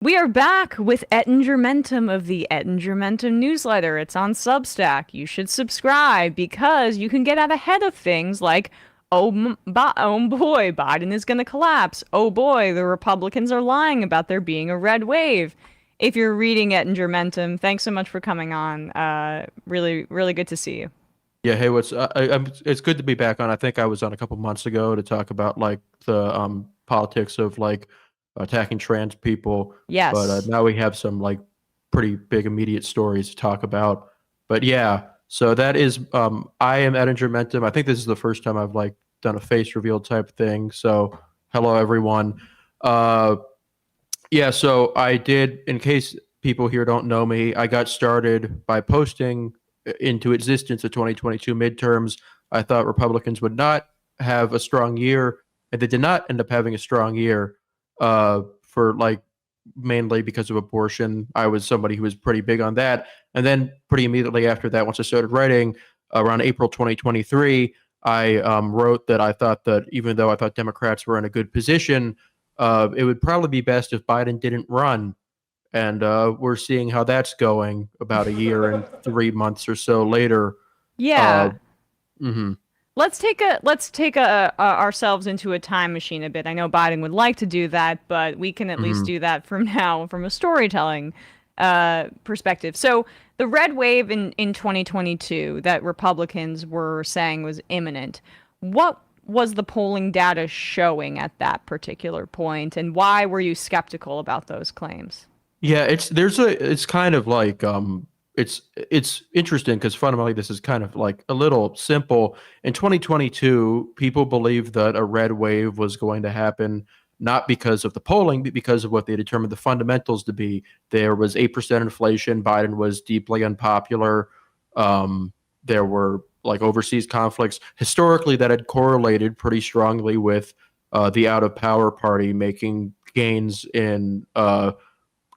We are back with Ettingermentum of the Ettingermentum newsletter. It's on Substack. You should subscribe because you can get out ahead of things like, oh boy, Biden is going to collapse. Oh boy, the Republicans are lying about there being a red wave. If you're reading Ettingermentum, thanks so much for coming on. Really, really good to see you. Yeah, hey, it's good to be back on. I think I was on a couple months ago to talk about like the politics of like attacking trans people, but Yes. now we have some like pretty big immediate stories to talk about. But yeah, so that is I am Edinger Mentum. I think this is the first time I've like done a face reveal type thing. So hello everyone. Uh yeah, so I did, in case people here don't know me, I got started by posting into existence the 2022 midterms. I thought Republicans would not have a strong year, and they did not end up having a strong year for like mainly because of abortion. I was somebody who was pretty big on that. And then pretty immediately after that, once I started writing around April 2023, I wrote that I thought that even though I thought Democrats were in a good position, it would probably be best if Biden didn't run. And we're seeing how that's going about a year and 3 months or so later. Uh, Yeah. mhm, Let's take ourselves into a time machine a bit. I know Biden would like to do that, but we can at least mhm. do that from now from a storytelling perspective. So the red wave in 2022 that Republicans were saying was imminent. What was the polling data showing at that particular point, and why were you skeptical about those claims? Yeah, it's kind of like it's interesting because fundamentally this is kind of like a little simple. In 2022, people believed that a red wave was going to happen not because of the polling, but because of what they determined the fundamentals to be. There was 8% inflation. Biden was deeply unpopular. There were like overseas conflicts. Historically, that had correlated pretty strongly with the out of power party making gains in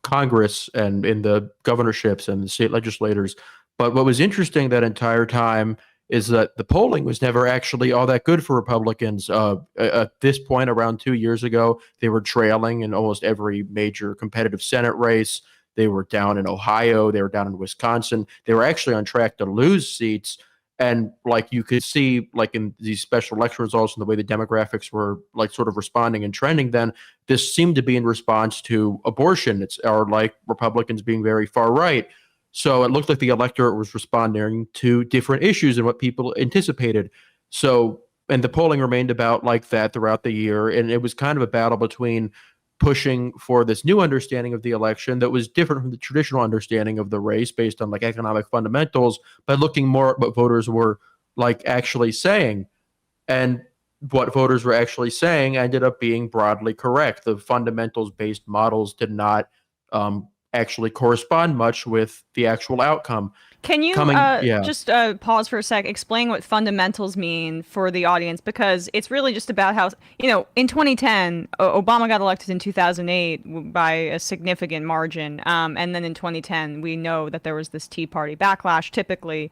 Congress and in the governorships and the state legislators. But what was interesting that entire time is that the polling was never actually all that good for Republicans. At this point, around 2 years ago, they were trailing in almost every major competitive Senate race. They were down in Ohio. They were down in Wisconsin. They were actually on track to lose seats. And like you could see, like in these special election results and the way the demographics were like sort of responding and trending, then this seemed to be in response to abortion. It's or like Republicans being very far right. So it looked like the electorate was responding to different issues than what people anticipated. So, and the polling remained about like that throughout the year. And it was kind of a battle between pushing for this new understanding of the election that was different from the traditional understanding of the race based on like economic fundamentals, but looking more at what voters were like actually saying. And what voters were actually saying ended up being broadly correct. The fundamentals based models did not actually correspond much with the actual outcome. Can you Yeah. just pause for a sec, explain what fundamentals mean for the audience? Because it's really just about how, in 2010, Obama got elected in 2008 by a significant margin. And then in 2010, we know that there was this Tea Party backlash. Typically,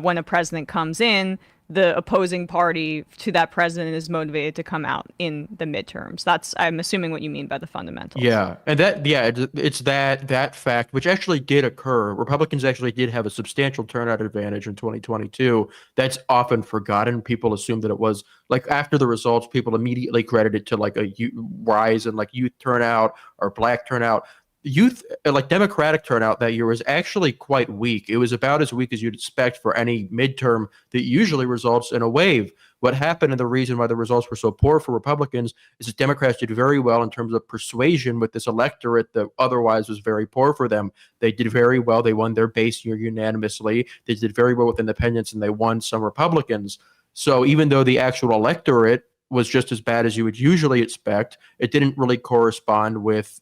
when a president comes in, the opposing party to that president is motivated to come out in the midterms. That's, I'm assuming, what you mean by the fundamentals. Yeah, and it's that fact which actually did occur. Republicans actually did have a substantial turnout advantage in 2022. That's often forgotten. People assume that it was like after the results, people immediately credit it to like a rise in like youth turnout or black turnout. Youth like Democratic turnout that year was actually quite weak. It was about as weak as you'd expect for any midterm that usually results in a wave. What happened and the reason why the results were so poor for Republicans is that Democrats did very well in terms of persuasion with this electorate that otherwise was very poor for them. They did very well. They won their base year unanimously. They did very well with independents and they won some Republicans. So even though the actual electorate was just as bad as you would usually expect, it didn't really correspond with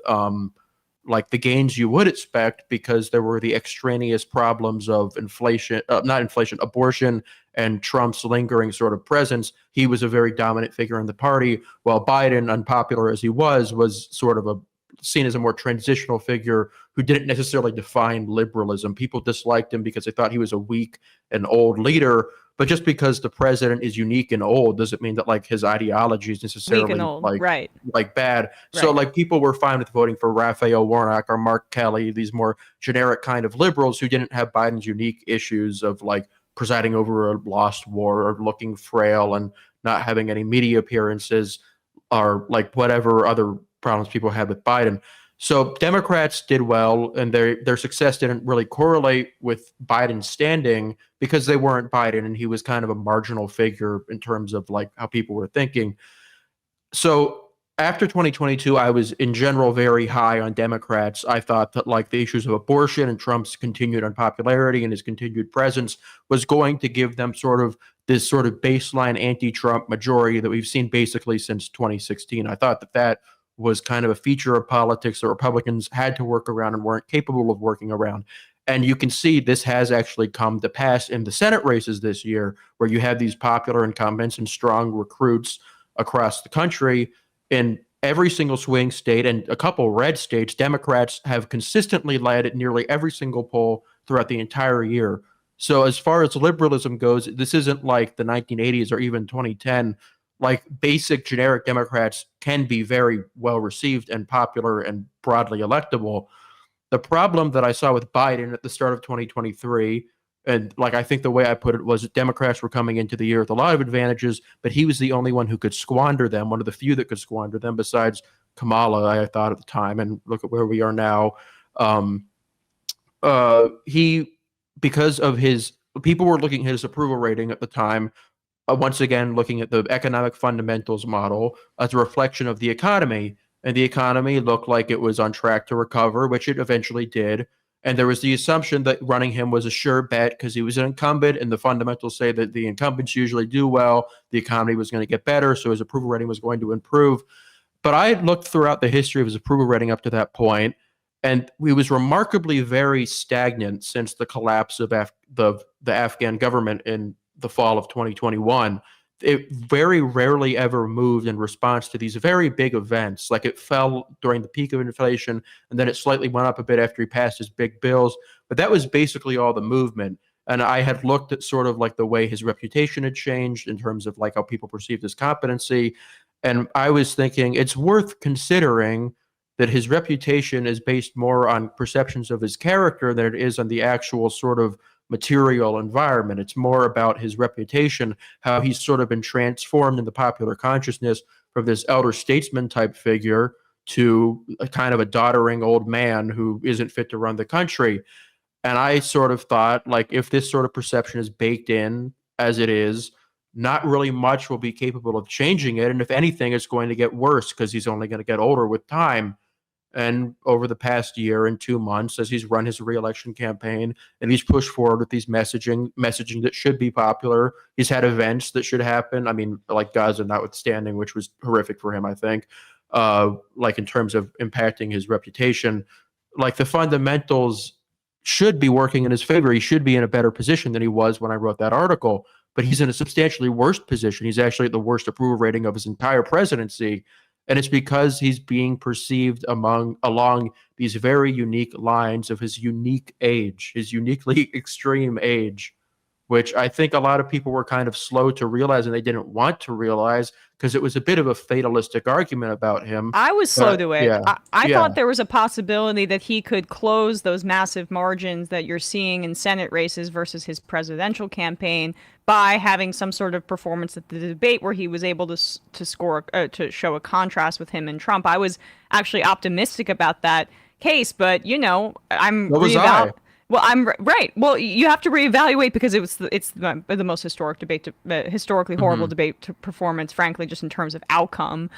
like the gains you would expect because there were the extraneous problems of inflation, not inflation, abortion, and Trump's lingering sort of presence. He was a very dominant figure in the party, while Biden, unpopular as he was sort of a seen as a more transitional figure who didn't necessarily define liberalism. People disliked him because they thought he was a weak and old leader. But just because the president is unique and old doesn't mean that like his ideology is Weak and necessarily old. Right. like bad. So Right. like people were fine with voting for Raphael Warnock or Mark Kelly, these more generic kind of liberals who didn't have Biden's unique issues of like presiding over a lost war or looking frail and not having any media appearances or like whatever other problems people had with Biden. So Democrats did well, and their success didn't really correlate with Biden's standing because they weren't Biden, and he was kind of a marginal figure in terms of like how people were thinking. So after 2022, I was in general very high on Democrats. I thought that like the issues of abortion and Trump's continued unpopularity and his continued presence was going to give them sort of this sort of baseline anti-Trump majority that we've seen basically since 2016. I thought that that was kind of a feature of politics that Republicans had to work around and weren't capable of working around. And you can see this has actually come to pass in the Senate races this year, where you have these popular incumbents and strong recruits across the country. In every single swing state and a couple red states, Democrats have consistently led at nearly every single poll throughout the entire year. So as far as liberalism goes, this isn't like the 1980s or even 2010. Like basic generic Democrats can be very well received and popular and broadly electable. The problem that I saw with Biden at the start of 2023, and like I think the way I put it was that Democrats were coming into the year with a lot of advantages, but he was the only one who could squander them, one of the few that could squander them besides Kamala, I thought at the time, and look at where we are now. He, because of his, people were looking at his approval rating at the time, once again, looking at the economic fundamentals model as a reflection of the economy. And the economy looked like it was on track to recover, which it eventually did. And there was the assumption that running him was a sure bet because he was an incumbent, and the fundamentals say that the incumbents usually do well. The economy was going to get better, so his approval rating was going to improve. But I had looked throughout the history of his approval rating up to that point, and he was remarkably very stagnant since the collapse of the Afghan government in the fall of 2021. It very rarely ever moved in response to these very big events. Like it fell during the peak of inflation, and then it slightly went up a bit after he passed his big bills. But that was basically all the movement. And I had looked at sort of like the way his reputation had changed in terms of like how people perceived his competency. And I was thinking it's worth considering that his reputation is based more on perceptions of his character than it is on the actual sort of material environment. It's more about his reputation, how he's sort of been transformed in the popular consciousness from this elder statesman type figure to a kind of a doddering old man who isn't fit to run the country. And I sort of thought, like, if this sort of perception is baked in as it is, not really much will be capable of changing it. And if anything, it's going to get worse because he's only going to get older with time. And over the past year and 2 months, as he's run his reelection campaign and he's pushed forward with these messaging that should be popular, he's had events that should happen. I mean, like Gaza notwithstanding, which was horrific for him, I think, like in terms of impacting his reputation. Like the fundamentals should be working in his favor. He should be in a better position than he was when I wrote that article, but he's in a substantially worse position. He's actually at the worst approval rating of his entire presidency. And it's because he's being perceived along these very unique lines of his unique age, his uniquely extreme age, which I think a lot of people were kind of slow to realize, and they didn't want to realize because it was a bit of a fatalistic argument about him. I was slow to it. Yeah, I thought there was a possibility that he could close those massive margins that you're seeing in Senate races versus his presidential campaign by having some sort of performance at the debate where he was able to score to show a contrast with him and Trump. I was actually optimistic about that case, but I'm what was I? Well, I'm right. Well, you have to reevaluate because it's the most historic debate, historically horrible debate to performance, frankly, just in terms of outcome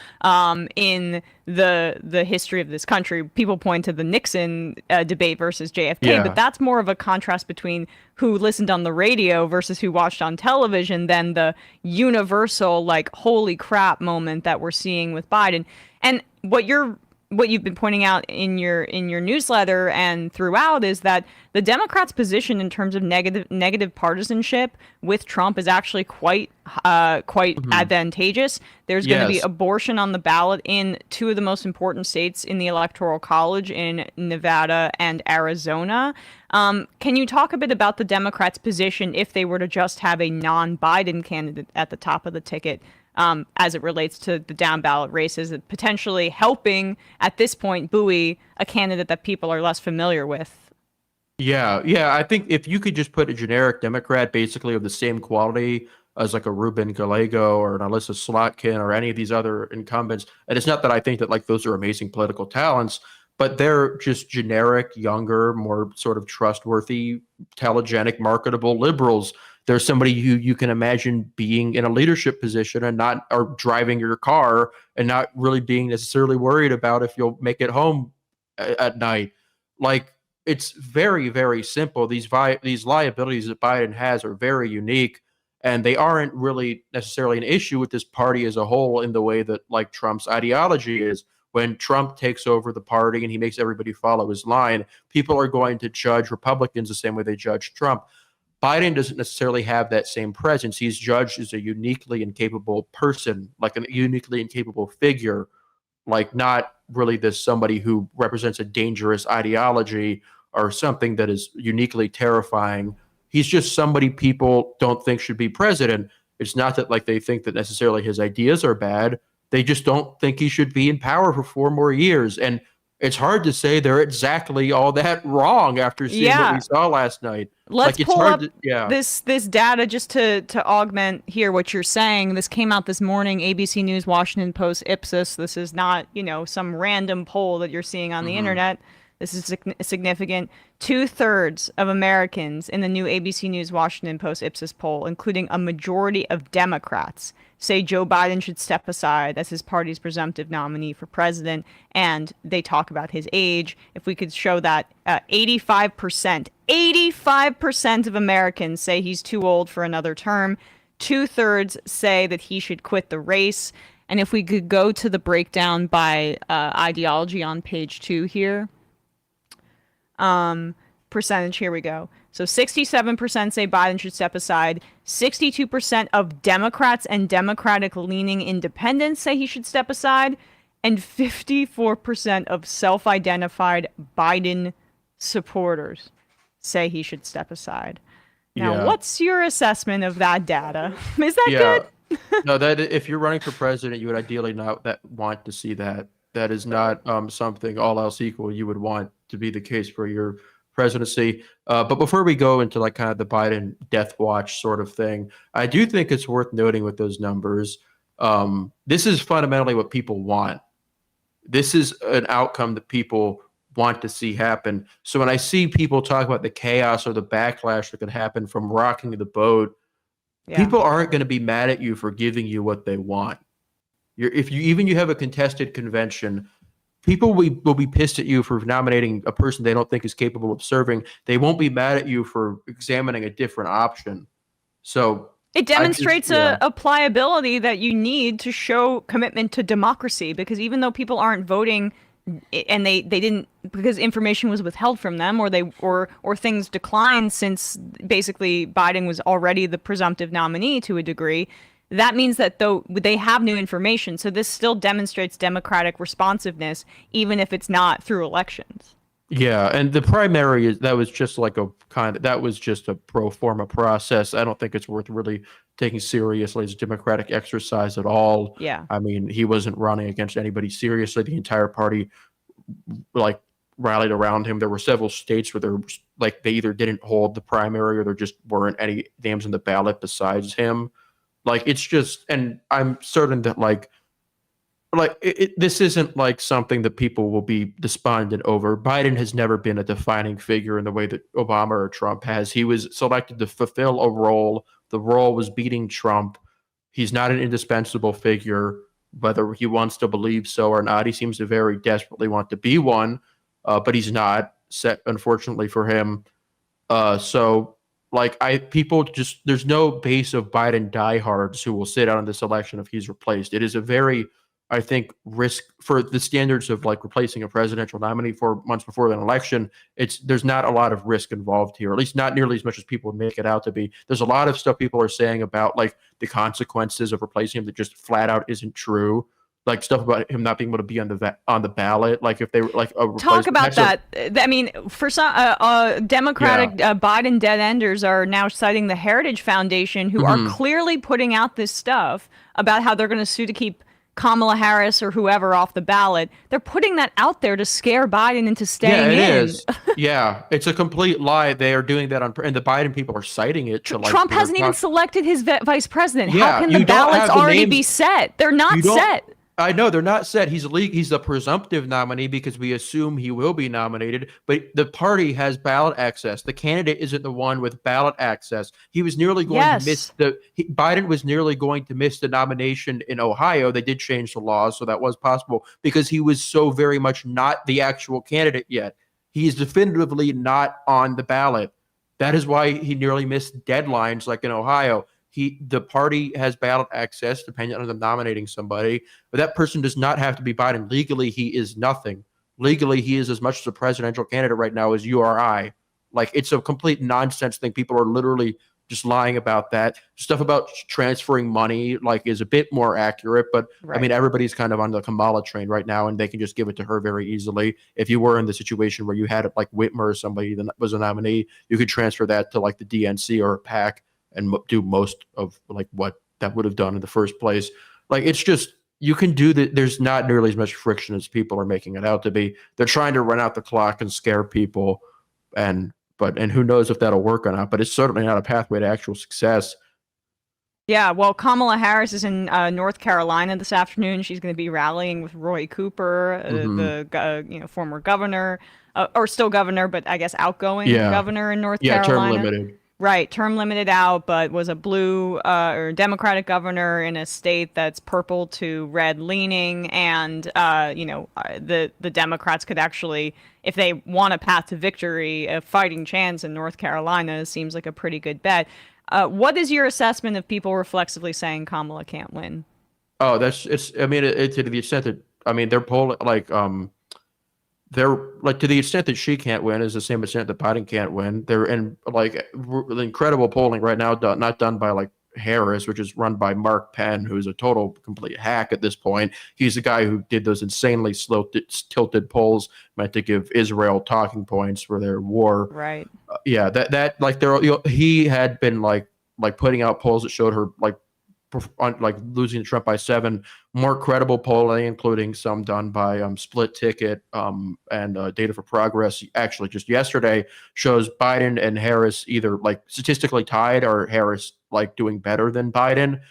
in the history of this country. People point to the Nixon debate versus JFK, but that's more of a contrast between who listened on the radio versus who watched on television than the universal, like, holy crap moment that we're seeing with Biden. And what you're what you've been pointing out in your newsletter and throughout is that the Democrats' position in terms of negative partisanship with Trump is actually quite Mhm. advantageous. There's going to be Yes. abortion on the ballot in two of the most important states in the Electoral College in Nevada and Arizona. Can you talk a bit about the Democrats' position if they were to just have a non-Biden candidate at the top of the ticket? As it relates to the down ballot races, potentially helping at this point buoy a candidate that people are less familiar with. Yeah, yeah. I think if you could just put a generic Democrat basically of the same quality as like a Ruben Gallego or an Alyssa Slotkin or any of these other incumbents, and it's not that I think that like those are amazing political talents, but they're just generic, younger, more sort of trustworthy, telegenic, marketable liberals. There's somebody who you can imagine being in a leadership position and not or driving your car and not really being necessarily worried about if you'll make it home at night. Like it's very, very simple. These liabilities that Biden has are very unique, and they aren't really necessarily an issue with this party as a whole in the way that like Trump's ideology is. When Trump takes over the party and he makes everybody follow his line, people are going to judge Republicans the same way they judge Trump. Biden doesn't necessarily have that same presence. He's judged as a uniquely incapable person, like a uniquely incapable figure, like not really this somebody who represents a dangerous ideology or something that is uniquely terrifying. He's just somebody people don't think should be president. It's not that like they think that necessarily his ideas are bad. They just don't think he should be in power for 4 more years. And it's hard to say they're exactly all that wrong after seeing what we Yeah, saw last night. let's Like it's pull hard up to, yeah. this data just to augment here what you're saying. This came out this morning, ABC News, Washington Post, Ipsos. This is not, some random poll that you're seeing on the Hmm. internet. This is significant. Two-thirds of Americans in the new ABC News, Washington Post, Ipsos poll, including a majority of Democrats, say Joe Biden should step aside as his party's presumptive nominee for president. And they talk about his age. If we could show that 85% of Americans say he's too old for another term. Two-thirds say that he should quit the race. And if we could go to the breakdown by ideology on page 2 here, percentage, here we go. So 67% say Biden should step aside. 62% of Democrats and Democratic-leaning independents say he should step aside. And 54% of self-identified Biden supporters say he should step aside. Now, Yeah. what's your assessment of that data? Is that Yeah. good? No, that if you're running for president, you would ideally not that want to see that. That is not something all else equal you would want to be the case for your presidency. But before we go into like kind of the Biden death watch sort of thing, I do think it's worth noting with those numbers. This is fundamentally what people want. This is an outcome that people want to see happen. So when I see people talk about the chaos or the backlash that could happen from rocking the boat, Yeah. people aren't going to be mad at you for giving you what they want. If you have a contested convention, people will be pissed at you for nominating a person they don't think is capable of serving. They won't be mad at you for examining a different option. So It I just, demonstrates yeah, a pliability that you need to show commitment to democracy, because even though people aren't voting and they didn't, because information was withheld from them, or things declined since basically Biden was already the presumptive nominee to a degree, that means that though they have new information, so this still demonstrates democratic responsiveness even if it's not through elections. yeah, and the primary is that was just like a kind of that was just a pro forma process. I don't think it's worth really taking seriously as a democratic exercise at all. Yeah. I mean, he wasn't running against anybody seriously. The entire party like rallied around him. There were several states where there was, like they either didn't hold the primary or there just weren't any names in the ballot besides him. Like it's just, and I'm certain that this isn't like something that people will be despondent over. Biden has never been a defining figure in the way that Obama or Trump has. He was selected to fulfill a role. The role was beating Trump. He's not an indispensable figure, whether he wants to believe so or not. He seems to very desperately want to be one, but he's not. Set, unfortunately for him. So like people just there's no base of Biden diehards who will sit out on this election if he's replaced. It is a very I think risk for the standards of like replacing a presidential nominee 4 months before an election, there's not a lot of risk involved here, at least not nearly as much as people make it out to be. There's a lot of stuff people are saying about like the consequences of replacing him that just flat out isn't true. Like stuff about him not being able to be on the ballot. Like if they were like a Talk replacement. about that. I mean, for some Democratic Biden dead enders are now citing the Heritage Foundation, who are clearly putting out this stuff about how they're going to sue to keep Kamala Harris or whoever off the ballot. They're putting that out there to scare Biden into staying in. Yeah, it is. Yeah, it's a complete lie. They are doing that and the Biden people are citing it to like. Trump hasn't even selected his vice president. Yeah, how can the ballots already be set? They're not set. I know they're not set. He's the presumptive nominee because we assume he will be nominated, but the party has ballot access. The candidate isn't the one with ballot access. He was nearly going to miss Biden was nearly going to miss the nomination in Ohio. They did change the laws, so that was possible because he was so very much not the actual candidate yet. He is definitively not on the ballot. That is why he nearly missed deadlines like in Ohio. The party has ballot access depending on them nominating somebody, but that person does not have to be Biden. Legally, he is nothing. Legally, he is as much as a presidential candidate right now as you or I. Like, it's a complete nonsense thing. People are literally just lying about that. Stuff about transferring money, like, is a bit more accurate, but right. I mean, everybody's kind of on the Kamala train right now, and they can just give it to her very easily. If you were in the situation where you had like Whitmer or somebody that was a nominee, you could transfer that to like the DNC or a PAC and do most of like what that would have done in the first place. Like, it's just, you can do that. There's not nearly as much friction as people are making it out to be. They're trying to run out the clock and scare people. And who knows if that'll work or not, but it's certainly not a pathway to actual success. Yeah, well, Kamala Harris is in North Carolina this afternoon. She's going to be rallying with Roy Cooper, the former governor, or still governor, but I guess outgoing governor in North Carolina. Yeah, term limited. Right, term limited out, but was a blue or Democratic governor in a state that's purple to red leaning, and the Democrats could actually, if they want a path to victory, a fighting chance in North Carolina seems like a pretty good bet. What is your assessment of people reflexively saying Kamala can't win? Oh, I mean, it's to the extent that, I mean, they're polling they're like, to the extent that she can't win is the same extent that Biden can't win. They're in like incredible polling right now, not done by like Harris, which is run by Mark Penn, who's a total complete hack at this point. He's the guy who did those insanely tilted polls meant to give Israel talking points for their war. Right. He had been like putting out polls that showed her like losing to Trump by 7. More credible polling, including some done by Split Ticket and Data for Progress, actually just yesterday, shows Biden and Harris either like statistically tied or Harris like doing better than Biden.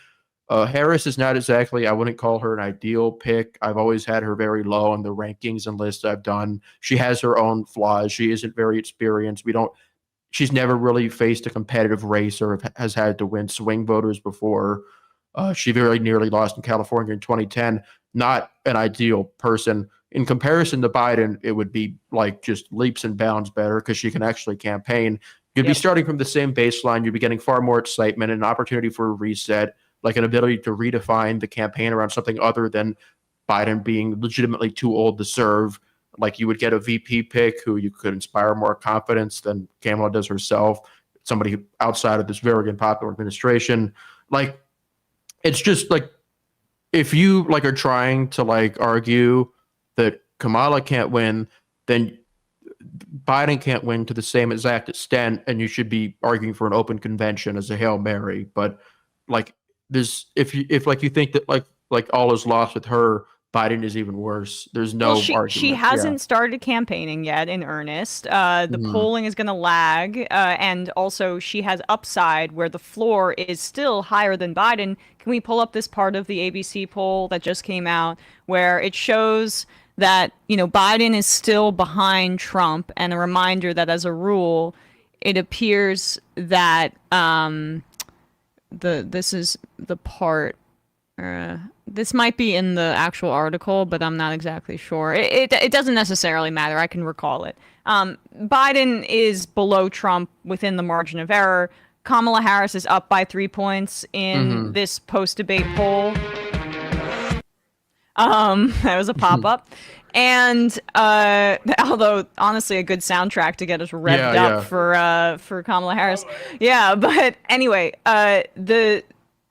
Harris is not exactly, I wouldn't call her an ideal pick. I've always had her very low on the rankings and lists I've done. She has her own flaws. She isn't very experienced. She's never really faced a competitive race or has had to win swing voters before. She very nearly lost in California in 2010. Not an ideal person. In comparison to Biden, it would be like just leaps and bounds better because she can actually campaign. You'd be starting from the same baseline. You'd be getting far more excitement, an opportunity for a reset, like an ability to redefine the campaign around something other than Biden being legitimately too old to serve. Like, you would get a VP pick who you could inspire more confidence than Kamala does herself, somebody outside of this very unpopular administration. Like, it's just like, if you like are trying to like argue that Kamala can't win, then Biden can't win to the same exact extent, and you should be arguing for an open convention as a Hail Mary. But like, if you think that like all is lost with her, Biden is even worse. There's no argument. She hasn't started campaigning yet in earnest. The polling is going to lag. And also she has upside where the floor is still higher than Biden. Can we pull up this part of the ABC poll that just came out where it shows that, Biden is still behind Trump, and a reminder that as a rule, it appears that this is the part. This might be in the actual article, but I'm not exactly sure. It doesn't necessarily matter. I can recall it. Biden is below Trump within the margin of error. Kamala Harris is up by 3 points in this post-debate poll. That was a pop-up. And although honestly a good soundtrack to get us revved Yeah, up yeah. for Kamala Harris. Yeah, but anyway,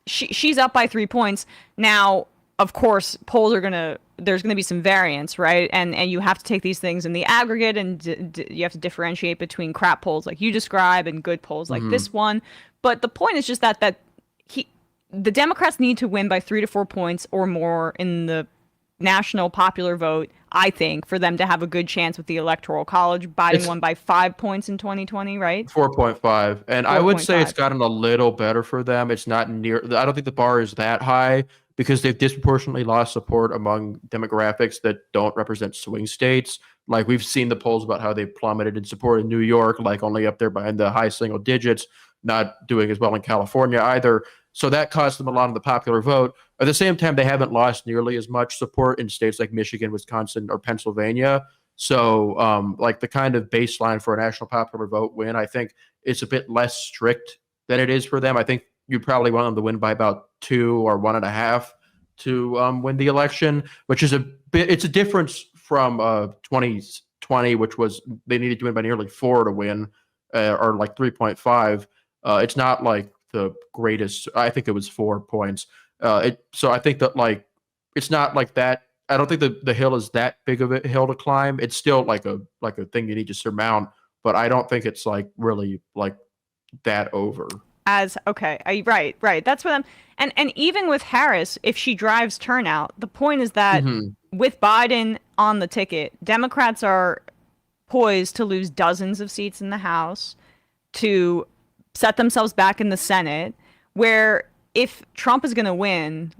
she's up by 3 points. Now, of course, polls are gonna there's gonna be some variance, right? And you have to take these things in the aggregate, and you have to differentiate between crap polls like you describe and good polls like Hmm. this one. But the point is just that he the Democrats need to win by 3 to 4 points or more in the national popular vote, I think, for them to have a good chance with the Electoral College. Biden It's won by 5 points in 2020, right? 4.5, and I would say it's 4.5. gotten a little better for them. It's not near. I don't think the bar is that high because they've disproportionately lost support among demographics that don't represent swing states. Like we've seen the polls about how they've plummeted in support in New York, like only up there by in the high single digits, not doing as well in California either. So that cost them a lot of the popular vote. At the same time, they haven't lost nearly as much support in states like Michigan, Wisconsin, or Pennsylvania. So, like the kind of baseline for a national popular vote win, I think it's a bit less strict than it is for them. I think you probably want them to win by about 2 or 1.5 to win the election, which is a bit. It's a difference from 2020, which was they needed to win by nearly 4 to win, or like 3.5. It's not like the greatest. I think it was 4 points. So I think that like it's not like that. I don't think the hill is that big of a hill to climb. It's still like a thing you need to surmount, but I don't think it's like really like that over. As okay, right. That's what I'm. And even with Harris, if she drives turnout, the point is that Hmm. with Biden on the ticket, Democrats are poised to lose dozens of seats in the House, to set themselves back in the Senate, where if Trump is going to win,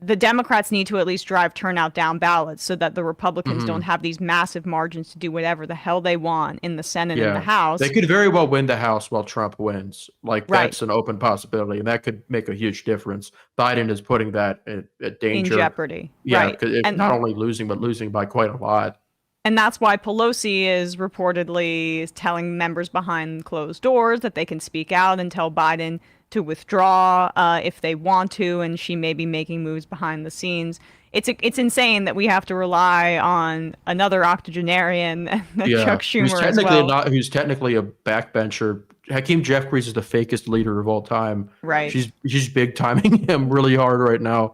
the Democrats need to at least drive turnout down ballots so that the Republicans don't Hmm. have these massive margins to do whatever the hell they want in the Senate and the Yeah, they House. could very well win the House while Trump wins. Like Right. that's an open possibility, and that could make a huge difference. Biden is putting that at In danger. jeopardy. Yeah, Right. because not only losing but losing by quite a lot. And that's why Pelosi is reportedly telling members behind closed doors that they can speak out and tell Biden to withdraw if they want to, and she may be making moves behind the scenes. It's insane that we have to rely on another octogenarian and Yeah, Chuck Schumer as well. who's technically a backbencher. Hakeem Jeffries is the fakest leader of all time. Right. She's big timing him really hard right now.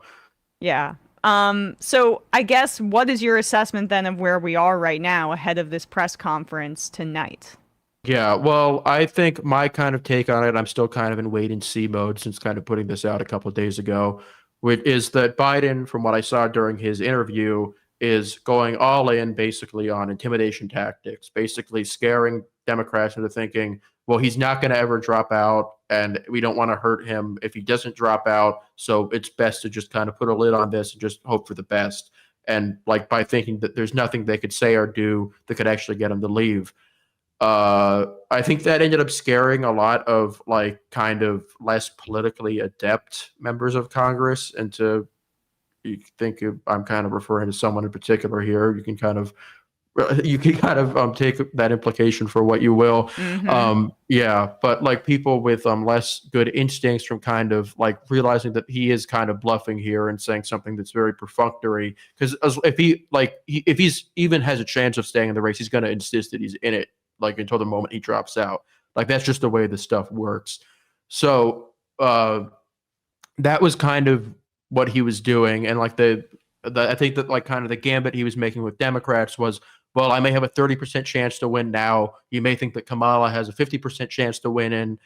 Yeah. So I guess what is your assessment then of where we are right now ahead of this press conference tonight? Yeah, well, I think my kind of take on it, I'm still kind of in wait and see mode since kind of putting this out a couple of days ago, which is that Biden, from what I saw during his interview, is going all in basically on intimidation tactics, basically scaring Democrats into thinking, well, he's not going to ever drop out, and we don't want to hurt him if he doesn't drop out. So it's best to just kind of put a lid on this and just hope for the best. And like by thinking that there's nothing they could say or do that could actually get him to leave. I think that ended up scaring a lot of like kind of less politically adept members of Congress into you think I'm kind of referring to someone in particular here. You can kind of take that implication for what you will. Mm-hmm. Yeah, but like people with less good instincts from kind of like realizing that he is kind of bluffing here and saying something that's very perfunctory. Because if if he's even has a chance of staying in the race, he's going to insist that he's in it like until the moment he drops out. Like that's just the way this stuff works. So that was kind of what he was doing, and like the I think that like kind of the gambit he was making with Democrats was, well, I may have a 30% chance to win now. You may think that Kamala has a 50% chance to win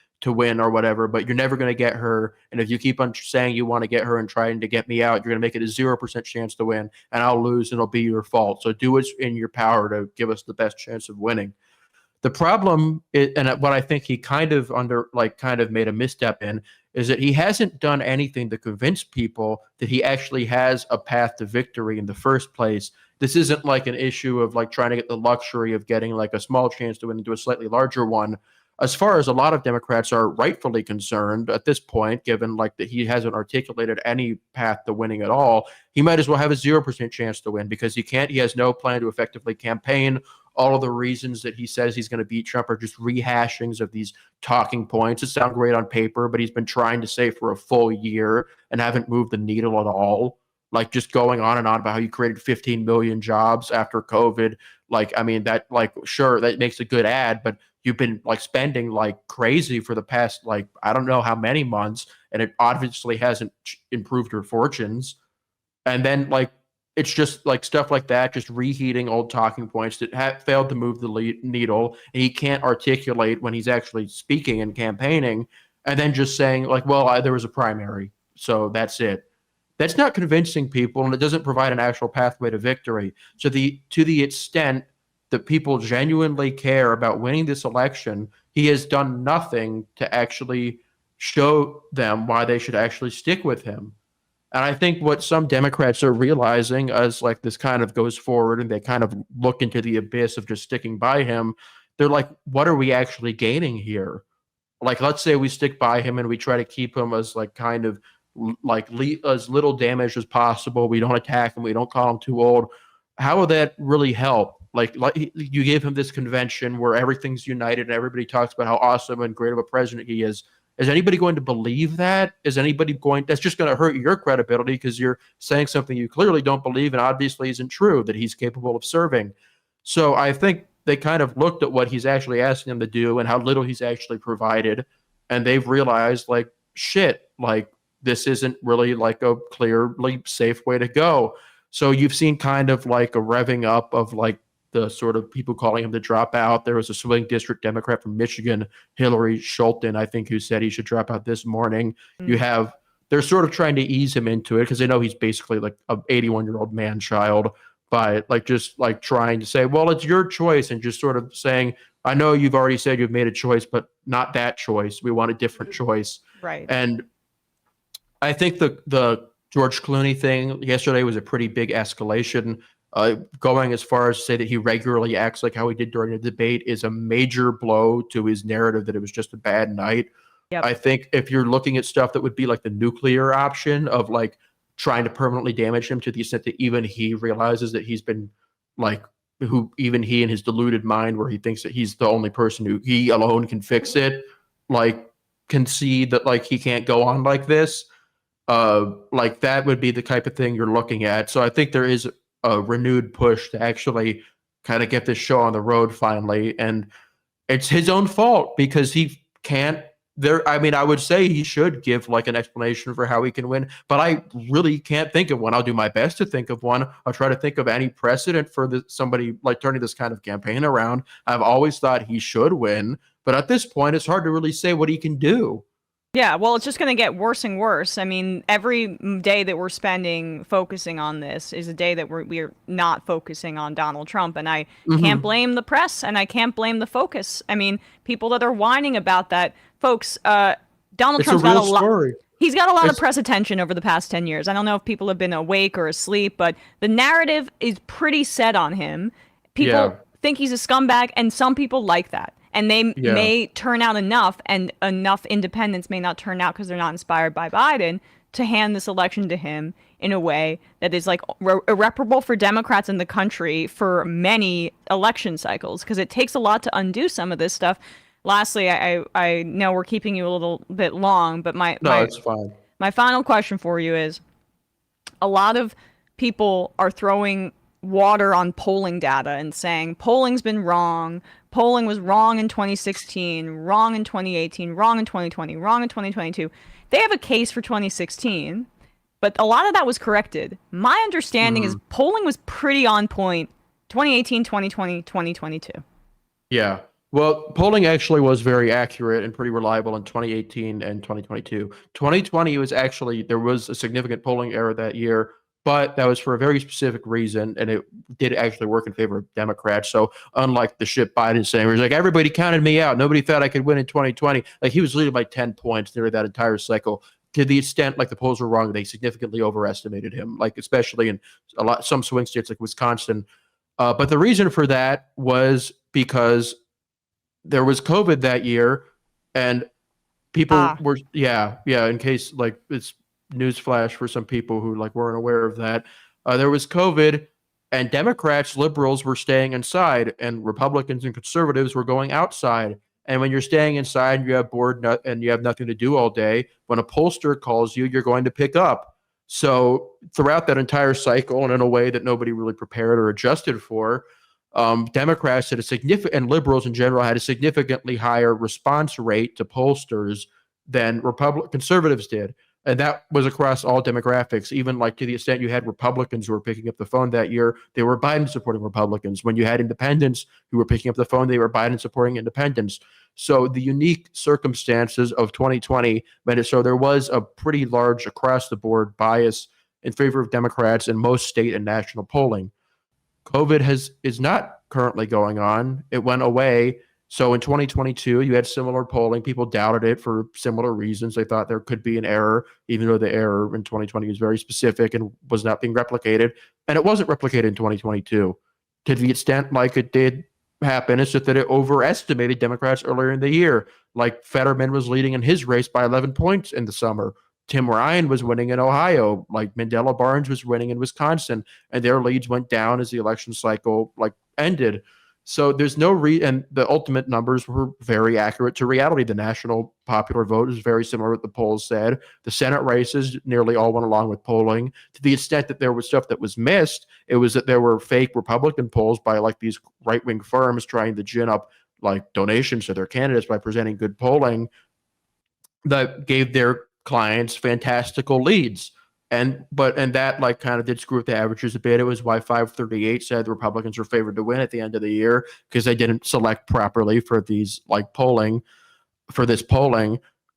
or whatever, but you're never going to get her. And if you keep on saying you want to get her and trying to get me out, you're going to make it a 0% chance to win, and I'll lose, and it'll be your fault. So do what's in your power to give us the best chance of winning. The problem, and what I think he kind of kind of made a misstep in, is that he hasn't done anything to convince people that he actually has a path to victory in the first place. This isn't like an issue of like trying to get the luxury of getting like a small chance to win into a slightly larger one. As far as a lot of Democrats are rightfully concerned at this point, given like that he hasn't articulated any path to winning at all, he might as well have a 0% chance to win because he has no plan to effectively campaign. All of the reasons that he says he's going to beat Trump are just rehashings of these talking points that sound great on paper, but he's been trying to say for a full year and haven't moved the needle at all. like just going on and on about how you created 15 million jobs after COVID. Like, I mean, that, like, sure, that makes a good ad, but you've been like spending like crazy for the past, like, I don't know how many months, and it obviously hasn't improved your fortunes. And then, like, it's just like stuff like that, just reheating old talking points that failed to move the needle. And he can't articulate when he's actually speaking and campaigning, and then just saying, like, well, there was a primary, so that's it. That's not convincing people, and it doesn't provide an actual pathway to victory. So to the extent that people genuinely care about winning this election, he has done nothing to actually show them why they should actually stick with him. And I think what some Democrats are realizing as like this kind of goes forward and they kind of look into the abyss of just sticking by him, they're like, what are we actually gaining here? Like, let's say we stick by him and we try to keep him as like kind of like as little damage as possible. We don't attack him. We don't call him too old. How will that really help? Like you gave him this convention where everything's united and everybody talks about how awesome and great of a president he is. Is anybody going to believe that? Is anybody going? That's just going to hurt your credibility because you're saying something you clearly don't believe and obviously isn't true, that he's capable of serving. So I think they kind of looked at what he's actually asking them to do and how little he's actually provided, and they've realized, like, shit, like, this isn't really like a clearly safe way to go. So you've seen kind of like a revving up of like the sort of people calling him to drop out. There was a swing district Democrat from Michigan, Hillary Schulten, I think, who said he should drop out this morning. You have, they're sort of trying to ease him into it because they know he's basically like an 81-year-old man child, by like just like trying to say, well, it's your choice, and just sort of saying, I know you've already said you've made a choice, but not that choice. We want a different choice. Right. And I think the George Clooney thing yesterday was a pretty big escalation. Going as far as to say that he regularly acts like how he did during the debate is a major blow to his narrative that it was just a bad night. Yep. I think if you're looking at stuff that would be like the nuclear option of like trying to permanently damage him to the extent that even he realizes that he's been like, who even he in his deluded mind where he thinks that he's the only person who he alone can fix it, like, can see that like he can't go on like this. Like that would be the type of thing you're looking at. So I think there is a renewed push to actually kind of get this show on the road finally. And it's his own fault because he can't there. I mean, I would say he should give like an explanation for how he can win, but I really can't think of one. I'll do my best to think of one. I'll try to think of any precedent for somebody like turning this kind of campaign around. I've always thought he should win, but at this point, it's hard to really say what he can do. Yeah, well, it's just going to get worse and worse. I mean, every day that we're spending focusing on this is a day that we're not focusing on Donald Trump, and I can't blame the press, and I can't blame the focus. I mean, people that are whining about that, folks, Donald Trump's got a lot. He's got a lot of press attention over the past 10 years. I don't know if people have been awake or asleep, but the narrative is pretty set on him. People think he's a scumbag, and some people like that. And they may turn out enough, and enough independents may not turn out because they're not inspired by Biden to hand this election to him in a way that is like irreparable for Democrats in the country for many election cycles, because it takes a lot to undo some of this stuff. Lastly, I know we're keeping you a little bit long, but it's fine. My final question for you is, a lot of people are throwing water on polling data and saying polling's been wrong. Polling was wrong in 2016, wrong in 2018, wrong in 2020, wrong in 2022. They have a case for 2016, but a lot of that was corrected. My understanding is polling was pretty on point 2018, 2020, 2022. Yeah. Well, polling actually was very accurate and pretty reliable in 2018 and 2022. 2020 was actually, there was a significant polling error that year, but that was for a very specific reason, and it did actually work in favor of Democrats. So unlike the shit Biden saying, where he's like, everybody counted me out, nobody thought I could win in 2020. Like, he was leading by 10 points nearly that entire cycle. To the extent like the polls were wrong, they significantly overestimated him, like especially in some swing states like Wisconsin. But the reason for that was because there was COVID that year, and people were in case like it's newsflash for some people who like weren't aware of that. There was COVID, and Democrats, liberals were staying inside, and Republicans and conservatives were going outside. And when you're staying inside, and you have bored and you have nothing to do all day, when a pollster calls you, you're going to pick up. So throughout that entire cycle, and in a way that nobody really prepared or adjusted for, Democrats had a significant, and liberals in general had a significantly higher response rate to pollsters than conservatives did. And that was across all demographics, even like to the extent you had Republicans who were picking up the phone that year, they were Biden supporting Republicans. When you had independents who were picking up the phone, they were Biden supporting independents. So the unique circumstances of 2020 made it so there was a pretty large across the board bias in favor of Democrats in most state and national polling. COVID is not currently going on. It went away. So in 2022, you had similar polling. People doubted it for similar reasons. They thought there could be an error, even though the error in 2020 was very specific and was not being replicated. And it wasn't replicated in 2022 to the extent like it did happen. It's just that it overestimated Democrats earlier in the year. Like Fetterman was leading in his race by 11 points in the summer. Tim Ryan was winning in Ohio, like Mandela Barnes was winning in Wisconsin, and their leads went down as the election cycle ended. So there's no and the ultimate numbers were very accurate to reality. The national popular vote is very similar to what the polls said. The Senate races nearly all went along with polling. To the extent that there was stuff that was missed, it was that there were fake Republican polls by these right-wing firms trying to gin up donations to their candidates by presenting good polling that gave their clients fantastical leads. And that kind of did screw up the averages a bit. It was why 538 said the Republicans were favored to win at the end of the year, because they didn't select properly for these polling.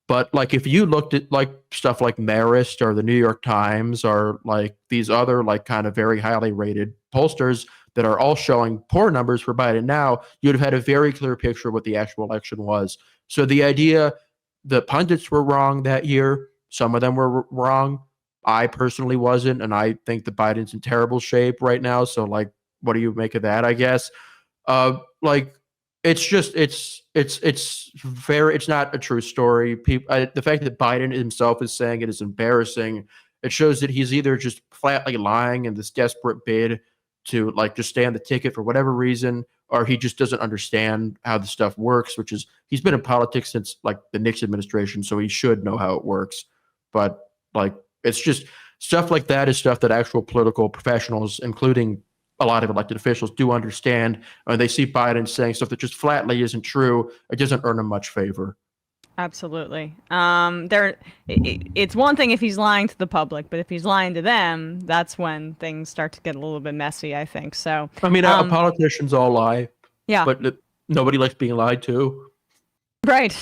But if you looked at stuff like Marist or the New York Times or these other kind of very highly rated pollsters that are all showing poor numbers for Biden now, you'd have had a very clear picture of what the actual election was. So the idea the pundits were wrong that year, some of them were wrong. I personally wasn't, and I think that Biden's in terrible shape right now. So, what do you make of that? I guess, it's just it's not a true story. The fact that Biden himself is saying it is embarrassing. It shows that he's either just flatly lying in this desperate bid to just stay on the ticket for whatever reason, or he just doesn't understand how the stuff works. Which is, he's been in politics since the Nixon administration, so he should know how it works. But it's just stuff like that is stuff that actual political professionals, including a lot of elected officials, do understand. When they see Biden saying stuff that just flatly isn't true, it doesn't earn him much favor. Absolutely. It's one thing if he's lying to the public, but if he's lying to them, that's when things start to get a little bit messy, I think. So, I mean, politicians all lie. Yeah. But nobody likes being lied to. Right.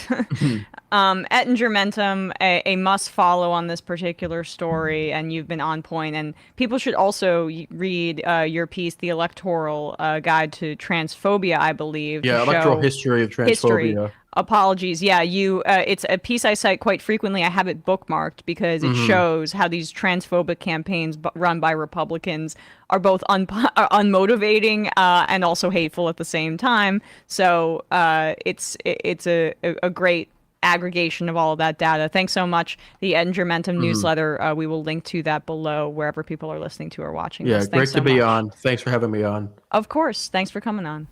Ettingermentum, a must follow on this particular story, and you've been on point. And people should also read your piece, The Electoral Guide to Transphobia, I believe. Yeah, electoral history of transphobia. Apologies. Yeah, it's a piece I cite quite frequently. I have it bookmarked because it shows how these transphobic campaigns run by Republicans are both unmotivating and also hateful at the same time. So it's a great aggregation of all of that data. Thanks so much. The Ettingermentum newsletter, we will link to that below wherever people are listening to or watching this. Yeah, great to be on. Thanks for having me on. Of course. Thanks for coming on.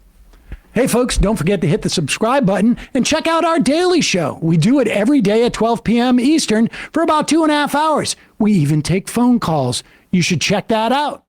Hey, folks, don't forget to hit the subscribe button and check out our daily show. We do it every day at 12 p.m. Eastern for about 2.5 hours. We even take phone calls. You should check that out.